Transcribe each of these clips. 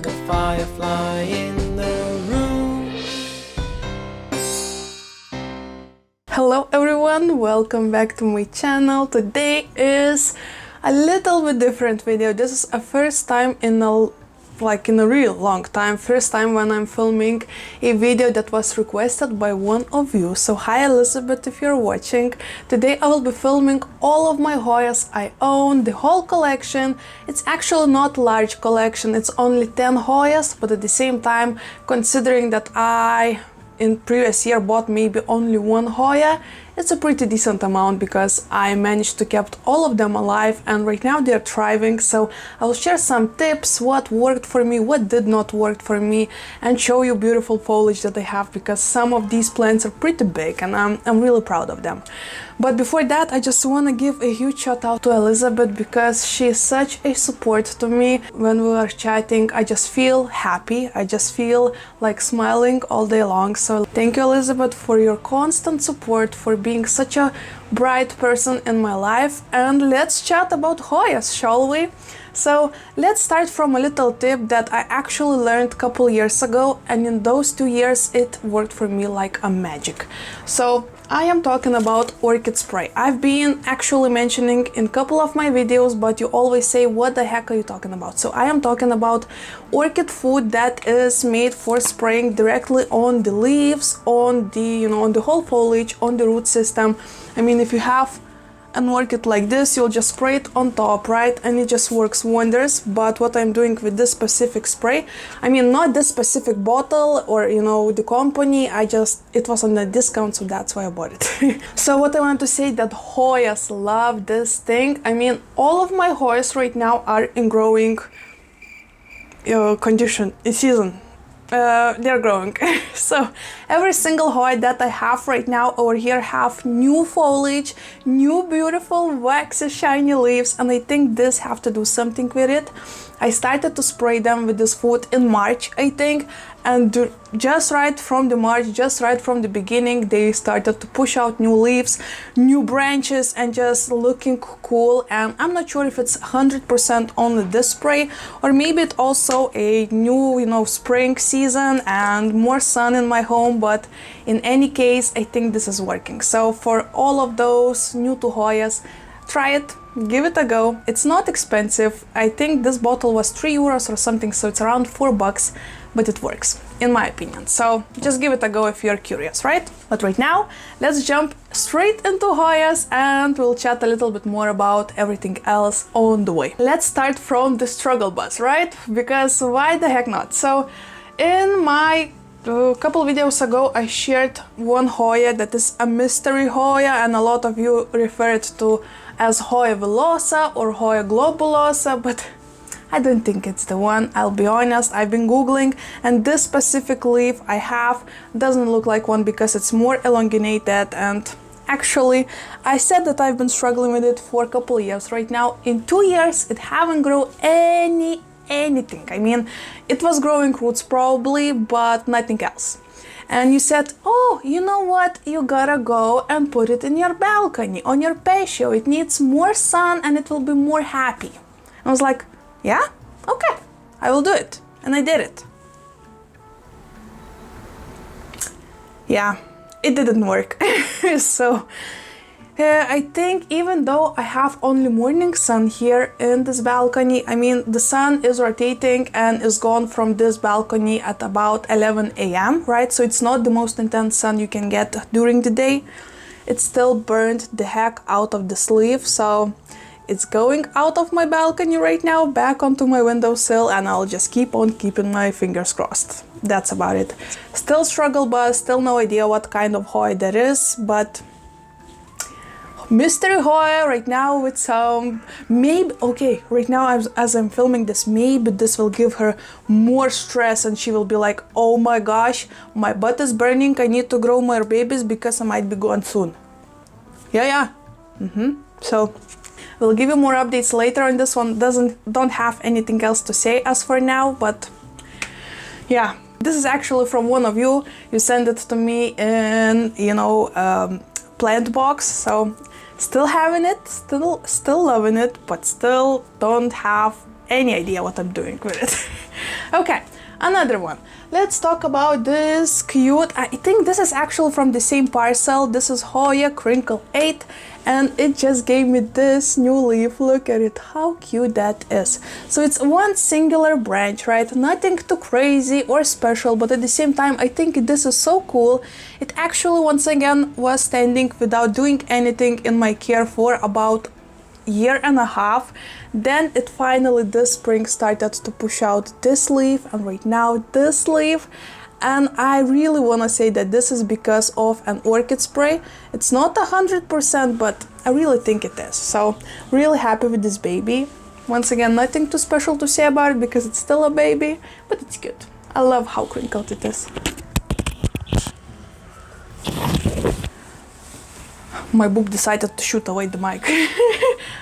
The firefly in the room. Hello everyone, welcome back to my channel. Today is a little bit different video. This is a first time in a real long time, first time when I'm filming a video that was requested by one of you. So hi Elizabeth, if you're watching. Today I will be filming all of my Hoyas I own, the whole collection. It's actually not a large collection, it's only 10 Hoyas, but at the same time, considering that I in previous year bought maybe only one Hoya, it's a pretty decent amount because I managed to keep all of them alive and right now they're thriving. So I'll share some tips, what worked for me, what did not work for me, and show you beautiful foliage that I have because some of these plants are pretty big and I'm really proud of them. But before that, I just want to give a huge shout out to Elizabeth because she is such a support to me. When we are chatting, I just feel happy. I just feel like smiling all day long. So thank you, Elizabeth, for your constant support, for being such a bright person in my life. And let's chat about Hoyas, shall we? So let's start from a little tip that I actually learned a couple years ago, and in those 2 years it worked for me like a magic. So I am talking about orchid spray. I've been actually mentioning in a couple of my videos, but you always say, what the heck are you talking about? So I am talking about orchid food that is made for spraying directly on the leaves, on the, on the whole foliage, on the root system. I mean, if you have an orchid like this, you'll just spray it on top, right? And it just works wonders. But what I'm doing with this specific spray, I mean, not this specific bottle or, the company, it was on a discount, so that's why I bought it. So what I want to say that Hoyas love this thing. I mean, all of my Hoyas right now are in growing condition, in season. They're growing. So every single Hoya that I have right now over here have new foliage, new beautiful waxy shiny leaves, and I think this have to do something with it. I started to spray them with this food in March, I think, and just right from the beginning, they started to push out new leaves, new branches, and just looking cool. And I'm not sure if it's 100% only this spray, or maybe it's also a new, spring season and more sun in my home, but in any case, I think this is working. So for all of those new to Hoyas, try it. Give it a go. It's not expensive. I think this bottle was 3 euros or something, so it's around 4 bucks, but it works, in my opinion. So just give it a go if you're curious, right? But right now, let's jump straight into Hoyas and we'll chat a little bit more about everything else on the way. Let's start from the struggle bus, right? Because why the heck not? So in my couple videos ago, I shared one Hoya that is a mystery Hoya, and a lot of you refer it to as Hoya villosa or Hoya globulosa, but I don't think it's the one. I'll be honest, I've been googling, and this specific leaf I have doesn't look like one because it's more elongated, and Actually, I said that I've been struggling with it for a couple of years. Right now, in 2 years, it haven't grown anything. I mean, it was growing roots probably, but nothing else. And you said, oh, you know what, you gotta go and put it in your balcony, on your patio. It needs more sun and it will be more happy. I was like, yeah, okay, I will do it. And I did it. Yeah, it didn't work. So I think even though I have only morning sun here in this balcony, I mean the sun is rotating and is gone from this balcony at about 11 a.m., right? So it's not the most intense sun you can get during the day. It still burned the heck out of this leaf, so it's going out of my balcony right now, back onto my windowsill, and I'll just keep on keeping my fingers crossed. That's about it. Still struggle bus, still no idea what kind of Hoya that is, but mystery Hoya right now with some, maybe, okay, right now as I'm filming this, maybe this will give her more stress and she will be like, oh my gosh, my butt is burning, I need to grow more babies because I might be gone soon. Yeah. So we'll give you more updates later on this one. Don't have anything else to say as for now, but yeah, this is actually from one of you. You sent it to me in, plant box, so still having it, still loving it, but still don't have any idea what I'm doing with it. Okay, another one. Let's talk about this cute, I think this is actually from the same parcel. This is Hoya Crinkle 8, and it just gave me this new leaf. Look at it, how cute that is. So it's one singular branch, right? Nothing too crazy or special, but at the same time, I think this is so cool. It actually, once again, was standing without doing anything in my care for about year and a half. Then it finally this spring started to push out this leaf, and right now this leaf. And I really want to say that this is because of an orchid spray. It's not 100%, but I really think it is. So really happy with this baby. Once again, nothing too special to say about it because it's still a baby, but it's cute. I love how crinkled it is. My boob decided to shoot away the mic.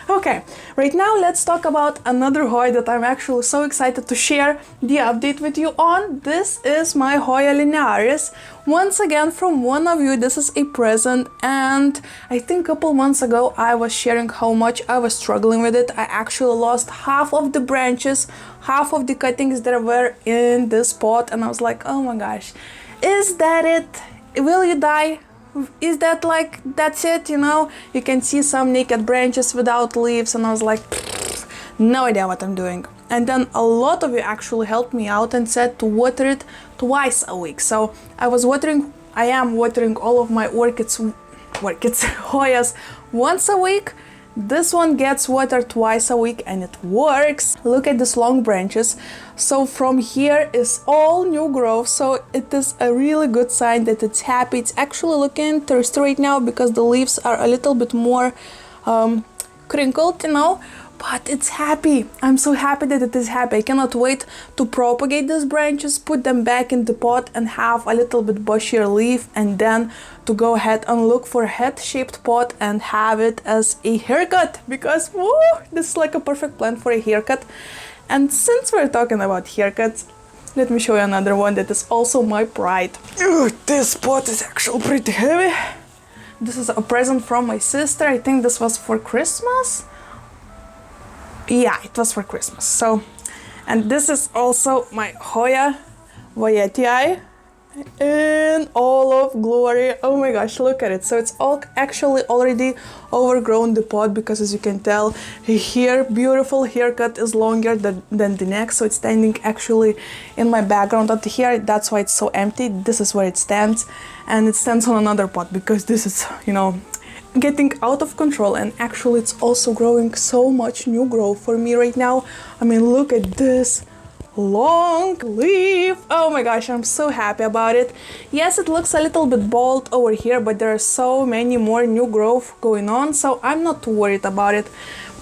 Okay, right now let's talk about another Hoya that I'm actually so excited to share the update with you on. This is my Hoya linares. Once again from one of you, this is a present, and I think a couple months ago I was sharing how much I was struggling with it. I actually lost half of the branches, half of the cuttings that were in this pot, and I was like, oh my gosh, is that it? Will you die? Is that like, that's it, You can see some naked branches without leaves, and I was like, no idea what I'm doing. And then a lot of you actually helped me out and said to water it twice a week. So I am watering all of my orchids, Hoyas once a week. This one gets watered twice a week and it works. Look at these long branches. So from here is all new growth. So it is a really good sign that it's happy. It's actually looking thirsty right now because the leaves are a little bit more crinkled, but it's happy. I'm so happy that it is happy. I cannot wait to propagate these branches, put them back in the pot and have a little bit bushier leaf, and then to go ahead and look for a head-shaped pot and have it as a haircut, because woo, this is like a perfect plant for a haircut. And since we're talking about haircuts, let me show you another one that is also my pride. This pot is actually pretty heavy. This is a present from my sister. I think this was for Christmas. Yeah, it was for Christmas. So, and this is also my Hoya voyagi in all of glory. Oh my gosh, look at it. So it's all actually already overgrown the pot, because as you can tell here, beautiful haircut is longer than the neck. So it's standing actually in my background up here. That's why it's so empty. This is where it stands, and it stands on another pot because this is, getting out of control. And actually it's also growing so much new growth for me right now. I mean, look at this long leaf. Oh my gosh, I'm so happy about it. Yes, it looks a little bit bald over here, but there are so many more new growth going on, so I'm not too worried about it.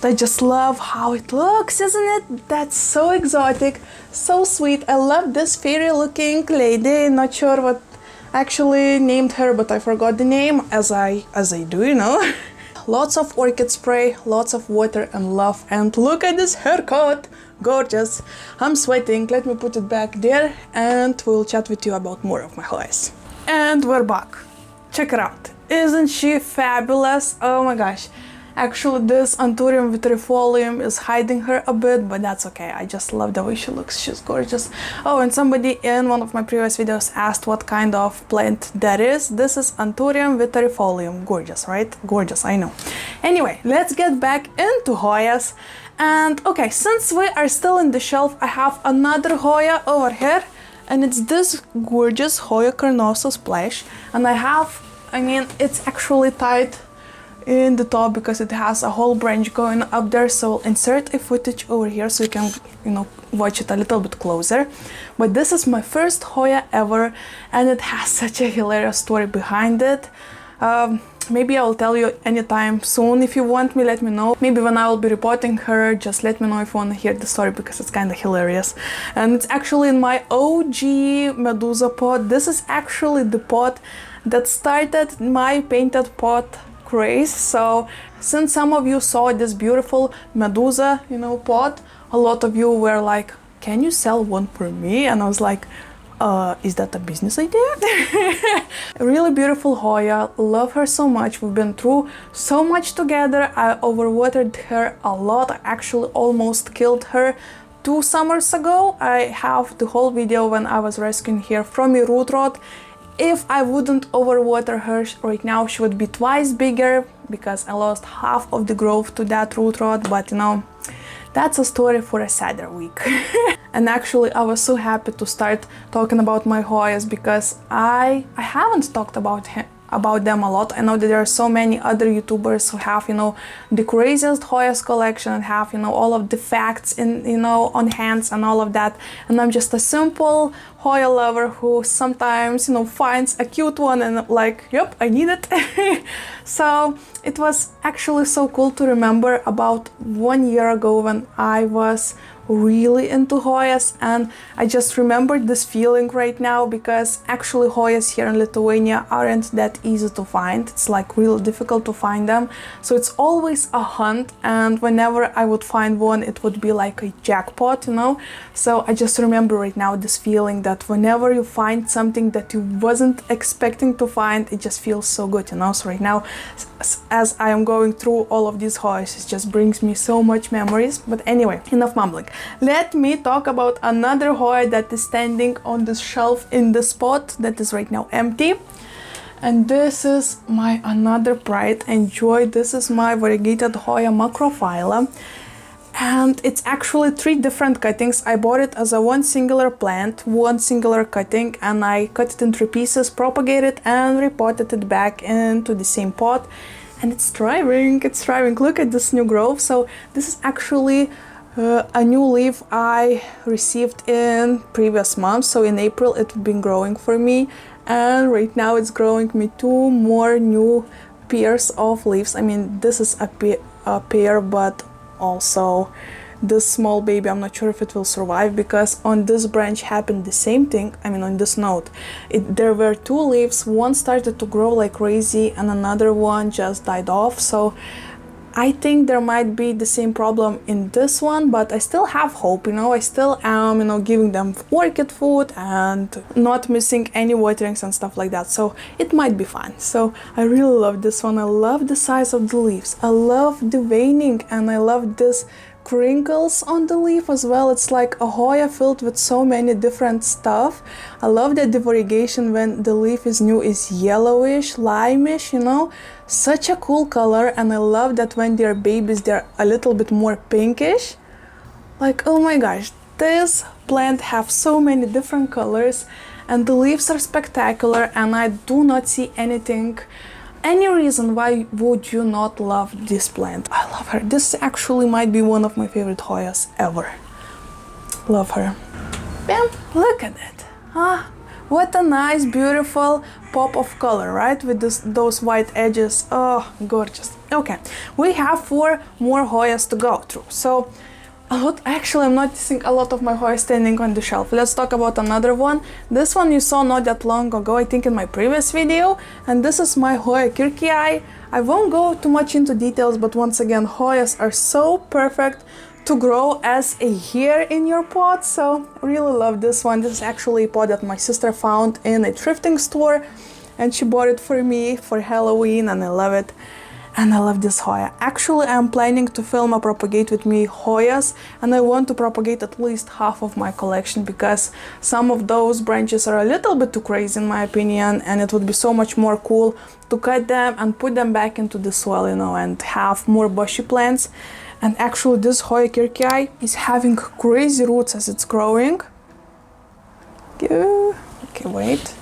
But I just love how it looks, isn't it? That's so exotic, so sweet. I love this fairy looking lady. Not sure what Actually named her, but I forgot the name, as I do, you know. Lots of orchid spray, lots of water and love, and look at this haircut! Gorgeous! I'm sweating, let me put it back there and we'll chat with you about more of my Hoyas. And we're back. Check it out. Isn't she fabulous? Oh my gosh. Actually, this Anthurium vitrifolium is hiding her a bit, but that's okay. I just love the way she looks. She's gorgeous. Oh, and somebody in one of my previous videos asked what kind of plant that is. This is Anthurium vitrifolium. Gorgeous, right? Gorgeous, I know. Anyway, let's get back into Hoyas. And okay, since we are still in the shelf, I have another Hoya over here. And it's this gorgeous Hoya kronoso splash. And it's actually tied in the top because it has a whole branch going up there, so I'll insert a footage over here so you can, watch it a little bit closer. But this is my first Hoya ever, and it has such a hilarious story behind it. Maybe I'll tell you anytime soon. If you want me, let me know. Maybe when I will be reporting her, just let me know if you want to hear the story, because it's kind of hilarious. And it's actually in my OG Medusa pot. This is actually the pot that started my painted pot craze. So since some of you saw this beautiful Medusa, pot, a lot of you were like, can you sell one for me? And I was like, is that a business idea? A really beautiful Hoya, love her so much. We've been through so much together. I overwatered her a lot. I actually almost killed her 2 summers ago. I have the whole video when I was rescuing her from a root rot. If I wouldn't overwater her right now, she would be twice bigger, because I lost half of the growth to that root rot, but that's a story for a sadder week. And actually, I was so happy to start talking about my Hoyas, because I haven't talked about them a lot. I know that there are so many other YouTubers who have, the craziest Hoyas collection and have, all of the facts in, on hands and all of that. And I'm just a simple Hoya lover who sometimes, finds a cute one and like, yep, I need it. So it was actually so cool to remember about 1 year ago when I was really into Hoyas, and I just remembered this feeling right now, because actually Hoyas here in Lithuania aren't that easy to find. It's like really difficult to find them, so it's always a hunt, and whenever I would find one, it would be like a jackpot, So I just remember right now this feeling that whenever you find something that you wasn't expecting to find, it just feels so good, So right now, as I am going through all of these Hoyas, it just brings me so much memories. But anyway, enough mumbling. Let me talk about another Hoya that is standing on this shelf in the spot that is right now empty. And this is my another pride and joy. This is my variegated Hoya macrophylla. And it's actually 3 different cuttings. I bought it as a one singular plant, one singular cutting, and I cut it in 3 pieces, propagated and repotted it back into the same pot. And it's thriving, Look at this new growth. So this is actually a new leaf I received in previous month. So in April it's been growing for me, and right now it's growing me 2 more new pairs of leaves. This is a pair, but also this small baby, I'm not sure if it will survive, because on this branch happened the same thing. On this note, there were 2 leaves, one started to grow like crazy and another one just died off. So I think there might be the same problem in this one, but I still have hope, I still am, giving them orchid food and not missing any waterings and stuff like that. So it might be fine. So I really love this one. I love the size of the leaves. I love the veining, and I love this crinkles on the leaf as well. It's like a Hoya filled with so many different stuff. I love that the variegation when the leaf is new is yellowish, limeish, such a cool color. And I love that when they're babies, they're a little bit more pinkish. Like, oh my gosh, this plant have so many different colors, and the leaves are spectacular, and I do not see any reason why would you not love this plant. I love her. This actually might be one of my favorite Hoyas ever. Love her. Bam! Look at it. What a nice, beautiful pop of color, right? With those white edges. Oh, gorgeous. Okay, we have 4 more Hoyas to go through. So Actually, I'm noticing a lot of my Hoya standing on the shelf. Let's talk about another one. This one you saw not that long ago, I think in my previous video. And this is my Hoya kirki. I won't go too much into details, but once again, Hoyas are so perfect to grow as a hair in your pot. So I really love this one. This is actually a pot that my sister found in a thrifting store, and she bought it for me for Halloween, and I love it. And I love this Hoya. Actually, I'm planning to film a propagate with me Hoyas, and I want to propagate at least half of my collection because some of those branches are a little bit too crazy in my opinion, and it would be so much more cool to cut them and put them back into the soil, you know, and have more bushy plants. And actually this Hoya kirki is having crazy roots as it's growing. Okay, wait.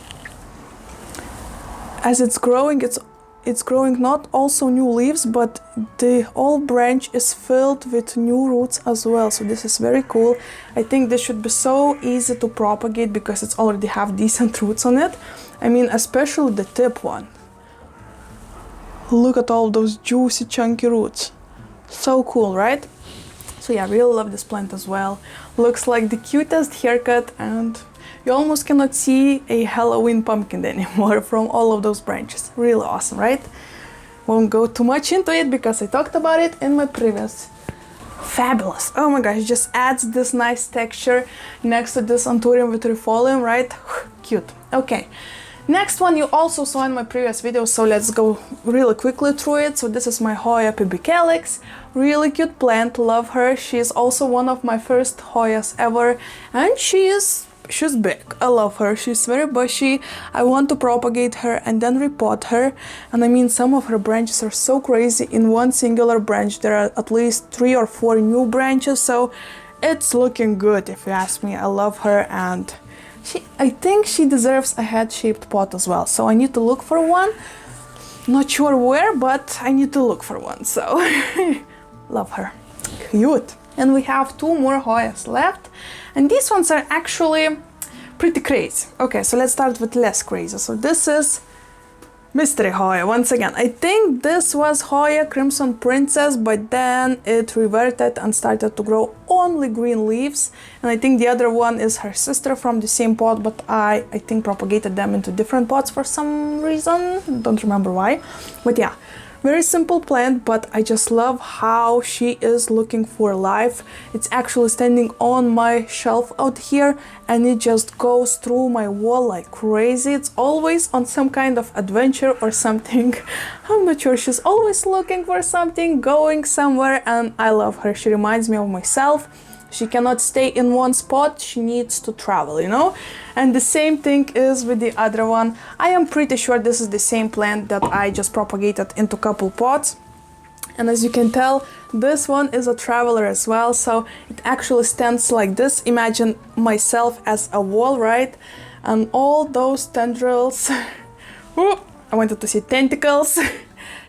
As it's growing, it's growing not also new leaves, but the whole branch is filled with new roots as well. So this is very cool. I think this should be so easy to propagate because it's already have decent roots on it. I mean, especially the tip one. Look at all those juicy chunky roots. So cool, right? So yeah, I really love this plant as well. Looks like the cutest haircut, and you almost cannot see a Halloween pumpkin anymore from all of those branches. Really awesome, right? Won't go too much into it because I talked about it in my previous. Fabulous. Oh my gosh, it just adds this nice texture next to this anthurium vitrifolium, right? Cute. Okay. Next one you also saw in my previous video, so let's go really quickly through it. So this is my Hoya pubicalyx. Really cute plant, love her. She is also one of my first Hoyas ever, and she's big. I love her. She's very bushy. I want to propagate her and then repot her. And I mean, some of her branches are so crazy. In one singular branch there are at least 3 or 4 new branches, so it's looking good if you ask me. I love her, and I think she deserves a head-shaped pot as well. So I need to look for one. Not sure where, but I need to look for one. So love her. Cute. And we have 2 more Hoyas left. And these ones are actually pretty crazy. Okay, so let's start with less crazy. So this is Mystery Hoya. Once again, I think this was Hoya Crimson Princess, but then it reverted and started to grow only green leaves. And I think the other one is her sister from the same pot, but I think propagated them into different pots for some reason. Don't remember why. But yeah, very simple plant, but I just love how she is looking for life. It's actually standing on my shelf out here, and it just goes through my wall like crazy. It's always on some kind of adventure or something. I'm not sure. She's always looking for something, going somewhere, and I love her. She reminds me of myself. She cannot stay in one spot, she needs to travel, you know? And the same thing is with the other one. I am pretty sure this is the same plant that I just propagated into a couple pots. And as you can tell, this one is a traveler as well, so it actually stands like this. Imagine myself as a wall, right? And all those tendrils, I wanted to say tentacles,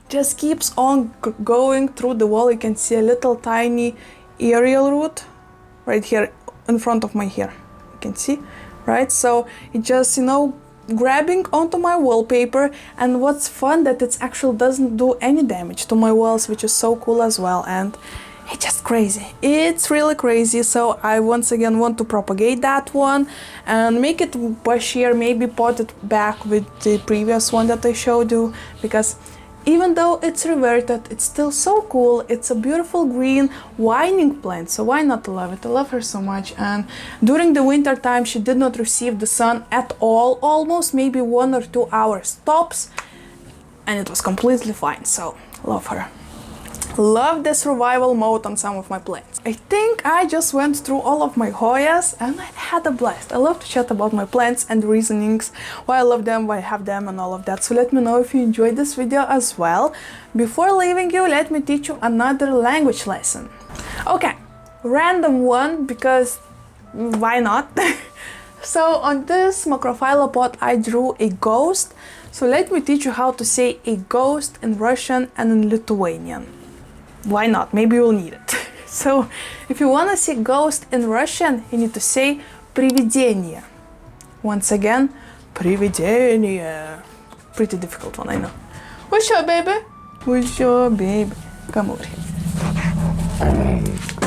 just keeps on going through the wall. You can see a little tiny aerial root right here in front of my hair, you can see, right? So it just, you know, grabbing onto my wallpaper, and what's fun that it actually doesn't do any damage to my walls, which is so cool as well. And it's just crazy. It's really crazy. So I once again want to propagate that one and make it bushier, maybe pot it back with the previous one that I showed you, because even though it's reverted, it's still so cool. It's a beautiful green whining plant, so why not love it? I love her so much. And during the winter time she did not receive the sun at all, almost maybe 1 or 2 hours tops, and it was completely fine. So love her. Love the survival mode on some of my plants. I think I just went through all of my Hoyas and I had a blast. I love to chat about my plants and reasonings, why I love them, why I have them, and all of that. So let me know if you enjoyed this video as well. Before leaving you, let me teach you another language lesson. Okay, random one, because why not? So on this macrophylla pot I drew a ghost. So let me teach you how to say a ghost in Russian and in Lithuanian. Why not? Maybe you'll need it. So if you want to see ghost in Russian, you need to say привидение. Once again, привидение. Pretty difficult one, I know. What's your baby? What's your baby? Come over here.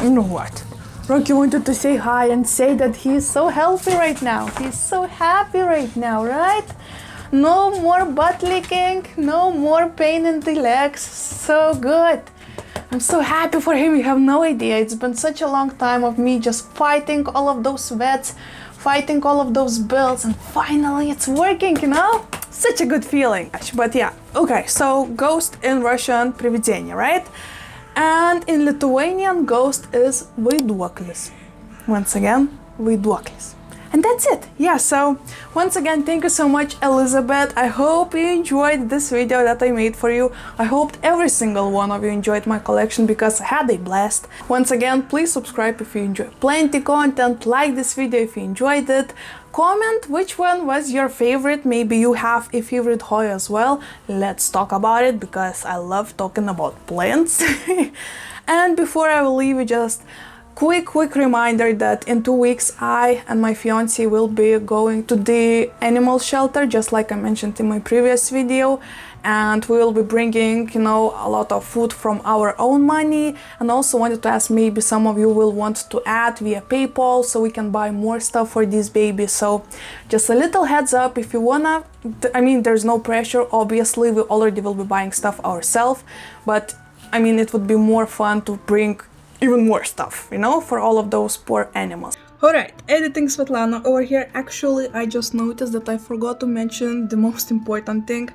You know what? Rocky wanted to say hi and say that he's so healthy right now. He's so happy right now, right? No more butt licking, no more pain in the legs. So good. I'm so happy for him, you have no idea. It's been such a long time of me just fighting all of those vets, fighting all of those bills, and finally it's working, you know? Such a good feeling. But yeah, okay, so ghost in Russian привидение, right? And in Lithuanian, ghost is vaiduoklis. Once again, vaiduoklis. And that's it. Yeah, so once again, thank you so much, Elizabeth. I hope you enjoyed this video that I made for you. I hope every single one of you enjoyed my collection because I had a blast. Once again, please subscribe if you enjoyed plenty content, like this video if you enjoyed it. Comment which one was your favorite. Maybe you have a favorite Hoya as well. Let's talk about it because I love talking about plants. And before I will leave you, just quick reminder that in 2 weeks I and my fiance will be going to the animal shelter, just like I mentioned in my previous video, and we will be bringing, you know, a lot of food from our own money. And also wanted to ask, maybe some of you will want to add via PayPal so we can buy more stuff for these babies. So just a little heads up, if you wanna, I mean, there's no pressure, obviously we already will be buying stuff ourselves, but I mean, it would be more fun to bring even more stuff, you know, for all of those poor animals. Alright, editing Svetlana over here. Actually, I just noticed that I forgot to mention the most important thing.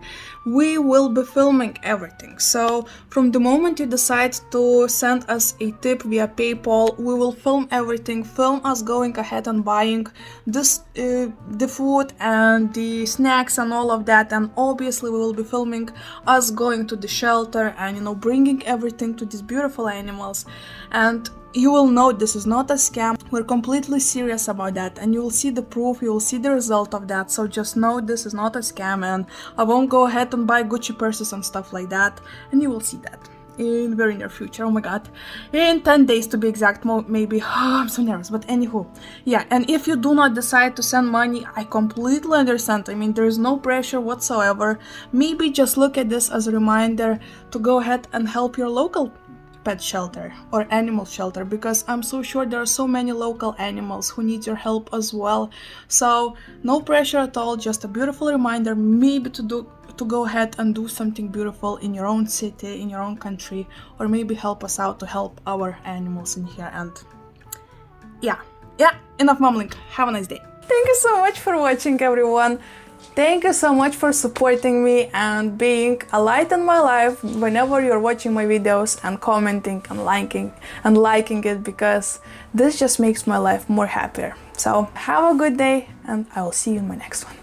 We will be filming everything. So from the moment you decide to send us a tip via PayPal, we will film everything, film us going ahead and buying this, the food and the snacks and all of that. And obviously we will be filming us going to the shelter and, you know, bringing everything to these beautiful animals. And you will know this is not a scam. We're completely serious about that, and you will see the proof, you will see the result of that. So just know this is not a scam, and I won't go ahead and buy Gucci purses and stuff like that, and you will see that in very near future. Oh my god, in 10 days to be exact, maybe. Oh, I'm so nervous, but anywho, yeah. And if you do not decide to send money, I completely understand. I mean, there is no pressure whatsoever. Maybe just look at this as a reminder to go ahead and help your local pet shelter or animal shelter, because I'm so sure there are so many local animals who need your help as well. So no pressure at all, just a beautiful reminder, maybe to go ahead and do something beautiful in your own city, in your own country, or maybe help us out to help our animals in here. And yeah, enough mumbling. Have a nice day. Thank you so much for watching, everyone. Thank you so much for supporting me and being a light in my life whenever you're watching my videos and commenting and liking it, because this just makes my life more happier. So have a good day, and I will see you in my next one.